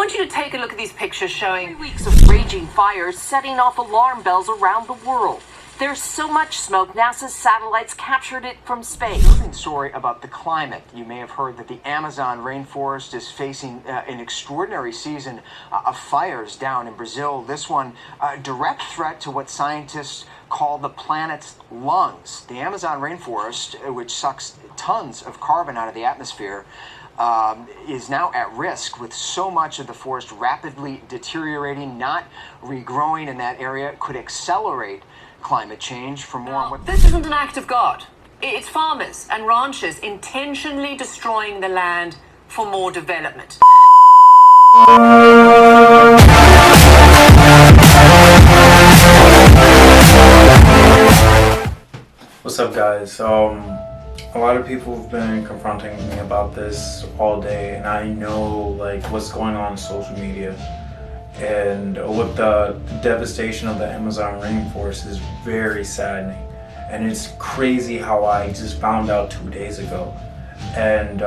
want you to take a look at these pictures showing weeks of raging fires setting off alarm bells around the world. There's so much smoke, NASA's satellites captured it from space. Moving story about the climate. You may have heard that the Amazon rainforest is facing an extraordinary season of fires down in Brazil. This one, a direct threat to what scientists call the planet's lungs. The Amazon rainforest, which sucks tons of carbon out of the atmosphere, is now at risk with so much of the forest rapidly deteriorating, not regrowing in that area. It could accelerate climate change. For more on what this isn't an act of God. It's farmers and ranchers intentionally destroying the land for more development. What's up, guys? A lot of people have been confronting me about this all day, and I know like what's going on in social media. And with the devastation of the Amazon rainforest is very saddening. And it's crazy how I just found out 2 days ago. And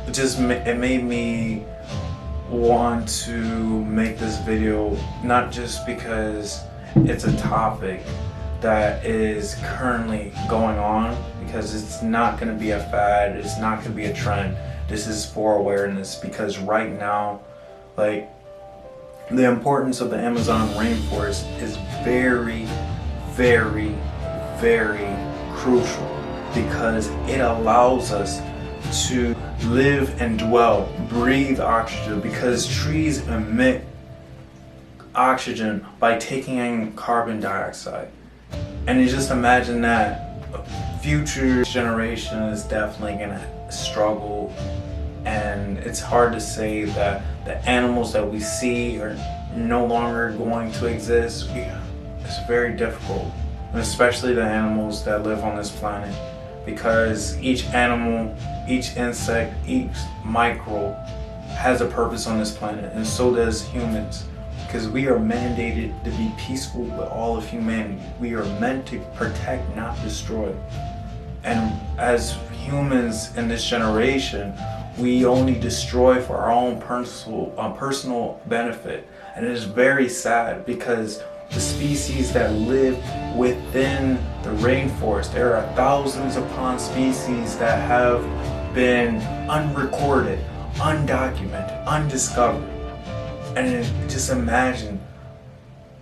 it made me want to make this video, not just because it's a topic that is currently going on, because it's not going to be a fad, it's not going to be a trend. This is for awareness, because right now, like, the importance of the Amazon rainforest is very, very, very crucial, because it allows us to live and dwell, breathe oxygen, because trees emit oxygen by taking in carbon dioxide. And you just imagine that future generation is definitely gonna struggle, and it's hard to say that the animals that we see are no longer going to exist. It's very difficult, and especially the animals that live on this planet, because each animal, each insect, each microbe has a purpose on this planet, and so does humans. Because we are mandated to be peaceful with all of humanity. We are meant to protect, not destroy. And as humans in this generation, we only destroy for our own personal benefit. And it is very sad, because the species that live within the rainforest, there are thousands upon species that have been unrecorded, undocumented, undiscovered. And just imagine,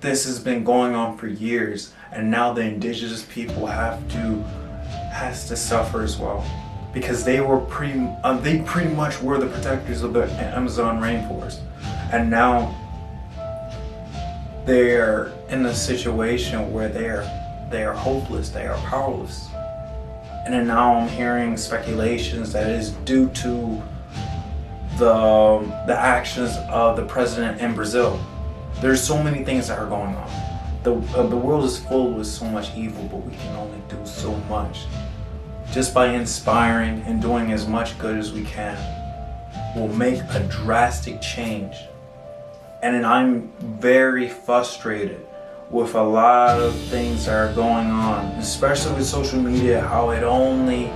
this has been going on for years, and now the indigenous people has to suffer as well, because they pretty much were the protectors of the Amazon rainforest, and now they're in a situation where they are hopeless, they are powerless. And then now I'm hearing speculations that it is due to the actions of the president in Brazil. There's so many things that are going on. The world is full with so much evil, but we can only do so much. Just by inspiring and doing as much good as we can will make a drastic change. And then I'm very frustrated with a lot of things that are going on, especially with social media, how it only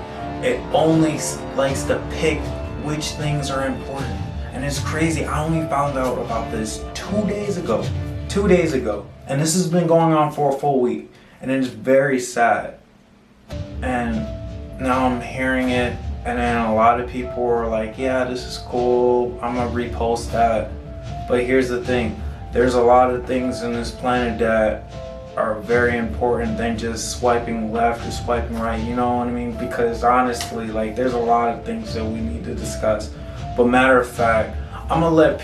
likes to pick which things are important. And it's crazy. I only found out about this 2 days ago. 2 days ago. And this has been going on for a full week. And it is very sad. And now I'm hearing it, and then a lot of people are like, yeah, this is cool, I'm gonna repost that. But here's the thing, there's a lot of things in this planet that are very important than just swiping left or swiping right, you know what I mean? Because honestly, like, there's a lot of things that we need to discuss. But matter of fact, I'm gonna let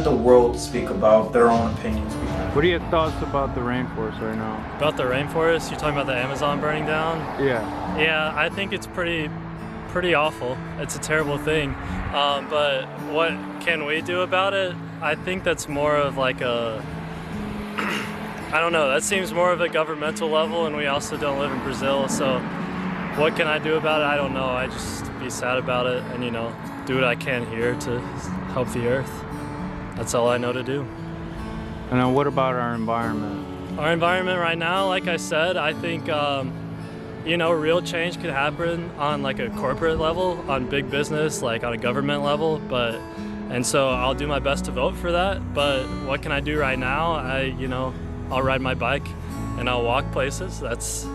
the world speak about their own opinions. What are your thoughts about the rainforest right now? About the rainforest? You're talking about the Amazon burning down? Yeah. Yeah, I think it's pretty awful. It's a terrible thing. But what can we do about it? I think that's more of like I don't know, that seems more of a governmental level, and we also don't live in Brazil, so what can I do about it? I don't know. I just be sad about it and, do what I can here to help the earth. That's all I know to do. And then what about our environment? Our environment right now, like I said, I think you know, real change could happen on like a corporate level, on big business, like on a government level, and so I'll do my best to vote for that. But what can I do right now? I'll ride my bike and I'll walk places. That's,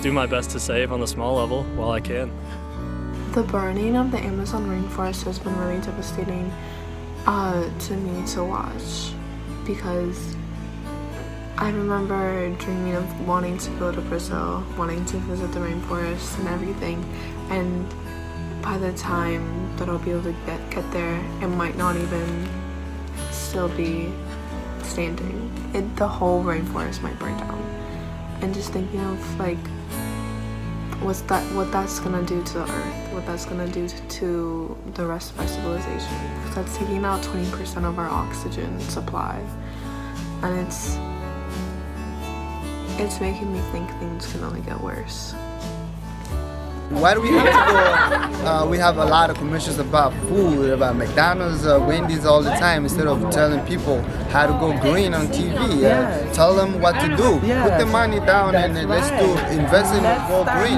do my best to save on the small level while I can. The burning of the Amazon rainforest has been really devastating to me to watch, because I remember dreaming of wanting to go to Brazil, wanting to visit the rainforest and everything, and by the time that I'll be able to get there, it might not even still be standing. The whole rainforest might burn down. And just thinking of like what that's gonna do to the earth, what that's gonna do to the rest of our civilization. Because that's taking out 20% of our oxygen supply, and it's making me think things can only get worse. Why do we have to go? We have a lot of commercials about food, about McDonald's, Wendy's all the time, instead of telling people how to go green on TV. Tell them what to do. Put the money down and let's invest in go green.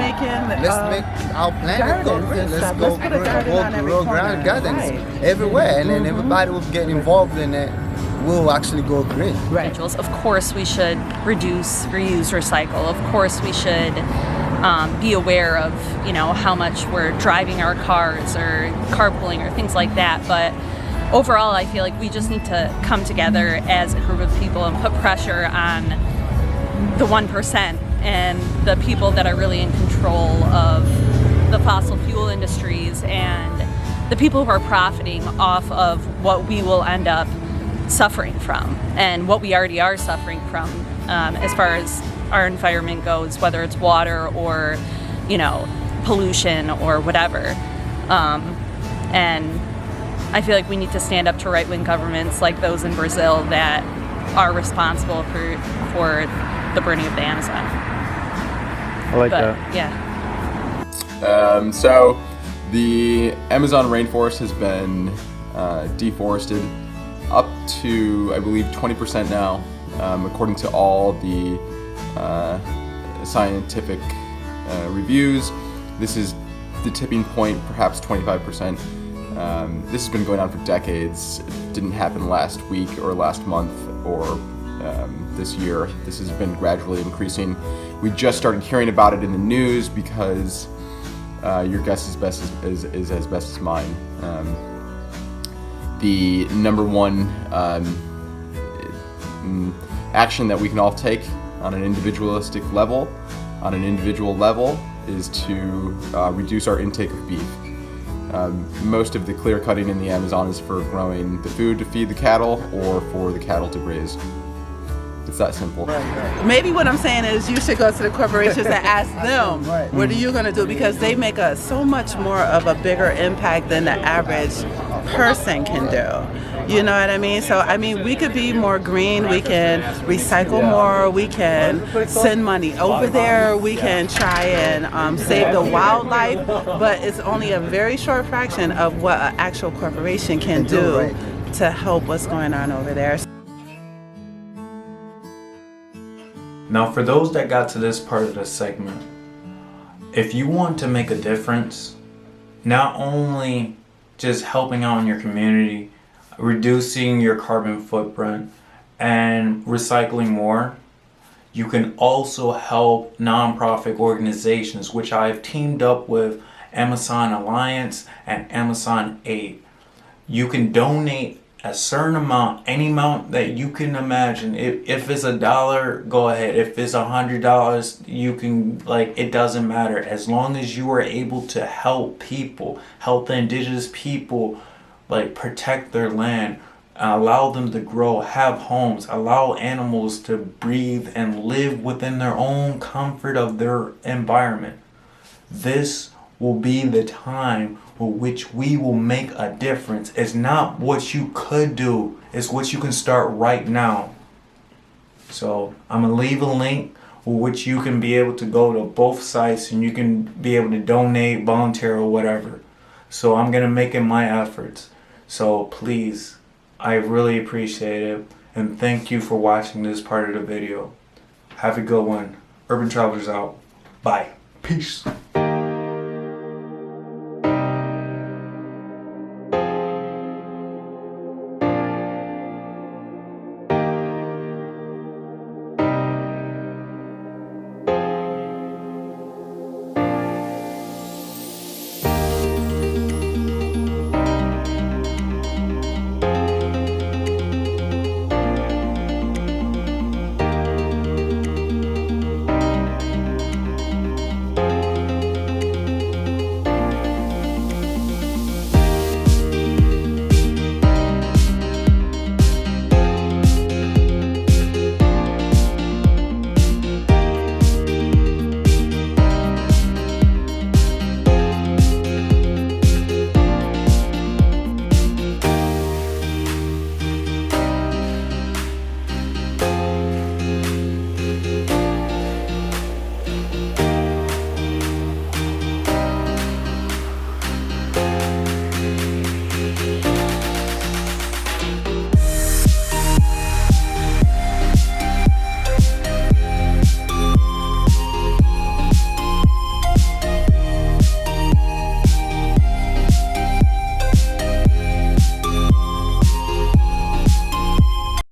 Let's make our planet go green. Let's go grow gardens everywhere, and then everybody will get involved in it. We'll actually go green. Of course we should reduce, reuse, recycle. Of course we should be aware of, how much we're driving our cars or carpooling or things like that. But overall, I feel like we just need to come together as a group of people and put pressure on the 1% and the people that are really in control of the fossil fuel industries and the people who are profiting off of what we will end up suffering from and what we already are suffering from as far as our environment goes, whether it's water or, pollution or whatever. And I feel like we need to stand up to right-wing governments like those in Brazil that are responsible for the burning of the Amazon. I like that. Yeah. So the Amazon rainforest has been deforested up to, I believe, 20% now, according to all the scientific reviews. This is the tipping point, perhaps 25%. This has been going on for decades. It didn't happen last week or last month or this year. This has been gradually increasing. We just started hearing about it in the news because your guess is as best as mine. The number one action that we can all take on an individual level is to reduce our intake of beef. Most of the clear cutting in the Amazon is for growing the food to feed the cattle or for the cattle to graze. It's that simple. Maybe what I'm saying is you should go to the corporations and ask them, what are you going to do? Because they make so much more of a bigger impact than the average person can do. You know what I mean? So, we could be more green, we can recycle more, we can send money over there, we can try and save the wildlife, but it's only a very short fraction of what an actual corporation can do to help what's going on over there. Now, for those that got to this part of the segment, if you want to make a difference, not only just helping out in your community, reducing your carbon footprint, and recycling more, you can also help nonprofit organizations, which I've teamed up with Amazon Alliance and Amazon Aid. You can donate a certain amount, any amount that you can imagine. If it's $1, go ahead. If it's $100, you can, it doesn't matter. As long as you are able to help people, help the indigenous people, protect their land, allow them to grow, have homes, allow animals to breathe and live within their own comfort of their environment. This will be the time for which we will make a difference. It's not what you could do, it's what you can start right now. So I'm gonna leave a link with which you can be able to go to both sites and you can be able to donate, volunteer, or whatever. So I'm gonna make it my efforts. So please, I really appreciate it, and thank you for watching this part of the video. Have a good one. Urban Travelers out. Bye. Peace.